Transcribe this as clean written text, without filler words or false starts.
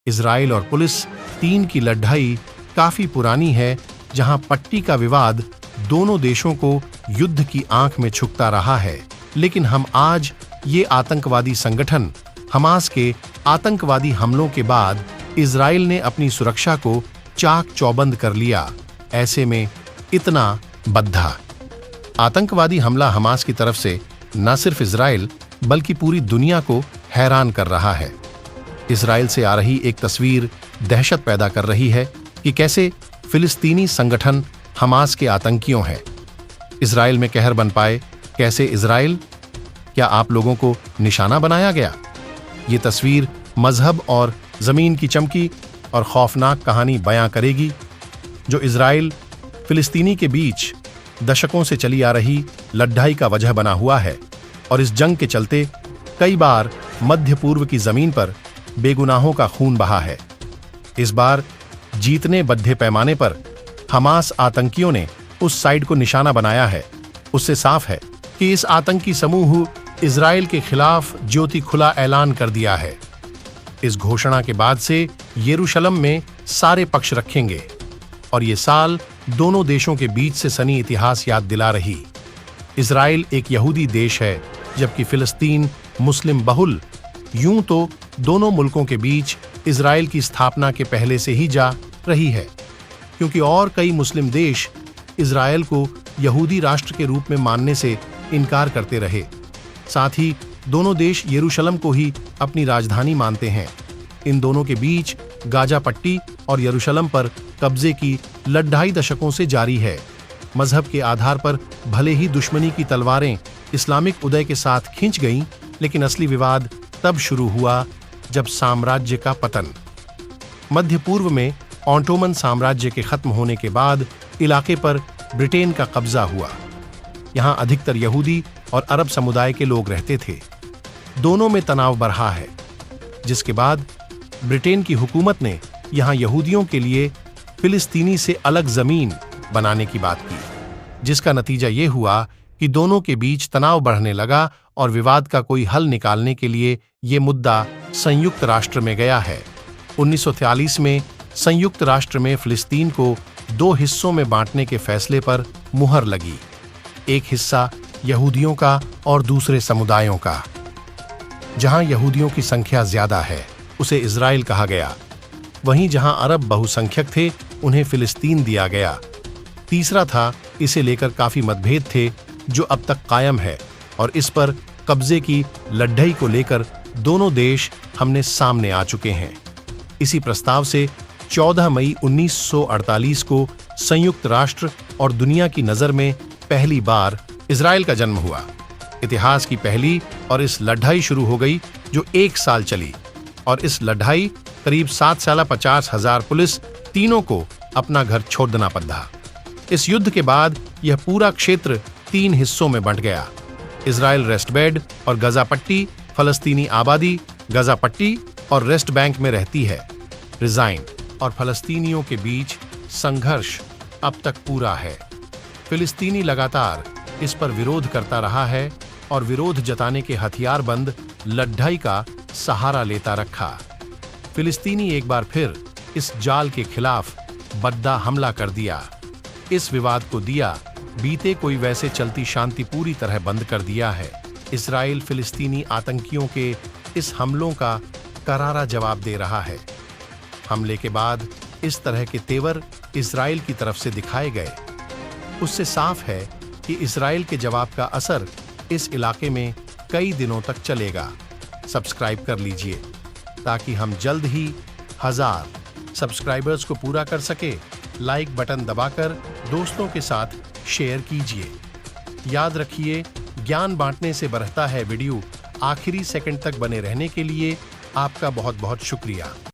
Israel और police 3 की लड़ाई काफी पुरानी है, जहां पट्टी का विवाद दोनों देशों को युद्ध की आंख में छुपता रहा है। लेकिन हम आज ये आतंकवादी संगठन हमास के आतंकवादी हमलों के बाद इजराइल ने अपनी सुरक्षा को चाक चौबंद कर लिया। ऐसे में इतना बद्धा आतंकवादी हमला हमास की तरफ से न सिर्फ इजराइल बल्कि पूरी दुनिया को हैरान कर रहा है। इजराइल से आ रही एक तस्वीर दहशत पैदा कर रही है कि कैसे फिलिस्तीनी संगठन हमास के आतंकियों हैं। इजराइल में कहर बन पाए कैसे इजराइल? क्या आप लोगों को निशाना बनाया गया? ये तस्वीर मजहब और जमीन की चमकी और खौफनाक कहानी बयां करेगी, जो इजराइल फिलिस्तीनी के बीच दशकों से चली आ रही लड़ाई का वजह बना हुआ है। और इस जंग के चलते कई बार मध्य पूर्व की जमीन पर बेगुनाहों का खून बहा है। इस बार जीतने बड़े पैमाने पर हमास आतंकियों ने उस साइड को निशाना बनाया है। उससे साफ है कि इस आतंकी समूह इजराइल के खिलाफ ज्योति खुला ऐलान कर दिया है। इस घोषणा के बाद से यरूशलेम में सारे पक्ष रखेंगे और ये साल दोनों देशों के बीच से सनी इतिहास याद दिला रही। इजराइल एक यहूदी देश है, जबकि फिलिस्तीन मुस्लिम बहुल। यूं तो दोनों मुल्कों के बीच इजराइल की स्थापना के पहले से ही जा रही है, क्योंकि और कई मुस्लिम देश इजराइल को यहूदी राष्ट्र के रूप में मानने से इनकार करते रहे। साथ ही दोनों देश यरूशलेम को ही अपनी राजधानी मानते हैं। इन दोनों के बीच गाजा पट्टी और यरूशलेम पर कब्जे की लड़ाई दशकों से जारी है। मजहब के आधार पर भले ही दुश्मनी की तलवारें इस्लामिक उदय के साथ खींच गईं, लेकिन असली विवाद तब शुरू हुआ जब साम्राज्य का पतन। मध्य पूर्व में ऑटोमन साम्राज्य के खत्म होने के बाद इलाके पर ब्रिटेन का कब्जा हुआ। यहाँ अधिकतर यहूदी और अरब समुदाय के लोग रहते थे। दोनों में तनाव बढ़ा है, जिसके बाद ब्रिटेन की हुकूमत ने यहाँ यहूदियों के लिए फिलिस्तीनी से अलग जमीन बनाने की बात की, जिसका नतीजा ये हुआ कि दोनों के बीच तनाव बढ़ने लगा और विवाद का कोई हल निकालने के लिए ये मुद्दा संयुक्त राष्ट्र में गया है। 1943 में संयुक्त राष्ट्र में फिलिस्तीन को 2 हिस्सों में बांटने के फैसले पर मुहर लगी। एक हिस्सा यहूदियों का और दूसरे समुदायों का। जहां यहूदियों की संख्या ज्यादा है, उसे इजराइल कहा गया। वहीं जहां अरब बहुसंख्यक थे, उन्हें फिलिस्तीन दिया गया। तीसरा था, इसे लेकर काफी मतभेद थे जो अब तक कायम है, और इस पर कब्जे की लड़ाई को लेकर दोनों देश हमने सामने आ चुके हैं। इसी प्रस्ताव से 14 मई 1948 को संयुक्त राष्ट्र और दुनिया की नजर में पहली बार इजराइल का जन्म हुआ। इतिहास की पहली और इस लड़ाई शुरू हो गई जो 1 साल चली, और इस लड़ाई करीब 7 साल 50,000 पुलिस तीनों को अपना घर छोड़ना पड़ा। इस युद्ध के बाद यह पूरा क्षेत्र 3 हिस्सों में बंट गया। इजराइल रेस्ट बेड और गजा पट्टी, फलस्तीनी आबादी गजा पट्टी और रेस्ट बैंक में रहती है। रिजाइन और फलस्तीनियों के बीच संघर्ष अब तक पूरा है। फिलिस्तीनी लगातार इस पर विरोध करता रहा है और विरोध जताने के हथियारबंद लड़ाई का सहारा लेता रखा। फिलिस्तीनी एक बार फिर इस जाल के खिलाफ बद्दा हमला कर दिया। इस विवाद को दिया बीते कोई वैसे चलती शांति पूरी तरह बंद कर दिया है। इजराइल फिलिस्तीनी आतंकियों के इस हमलों का करारा जवाब दे रहा है। हमले के बाद इस तरह के तेवर इजराइल की तरफ से दिखाए गए। उससे साफ है कि इजराइल के जवाब का असर इस इलाके में कई दिनों तक चलेगा। सब्सक्राइब कर लीजिए ताकि हम जल्द ही 1000 सब्सक्राइबर्स को पूरा कर सके। लाइक बटन दबाकर दोस्तों के साथ शेयर कीजिए। याद रखिए, ज्ञान बांटने से बढ़ता है वीडियो। आखिरी सेकंड तक बने रहने के लिए आपका बहुत बहुत शुक्रिया।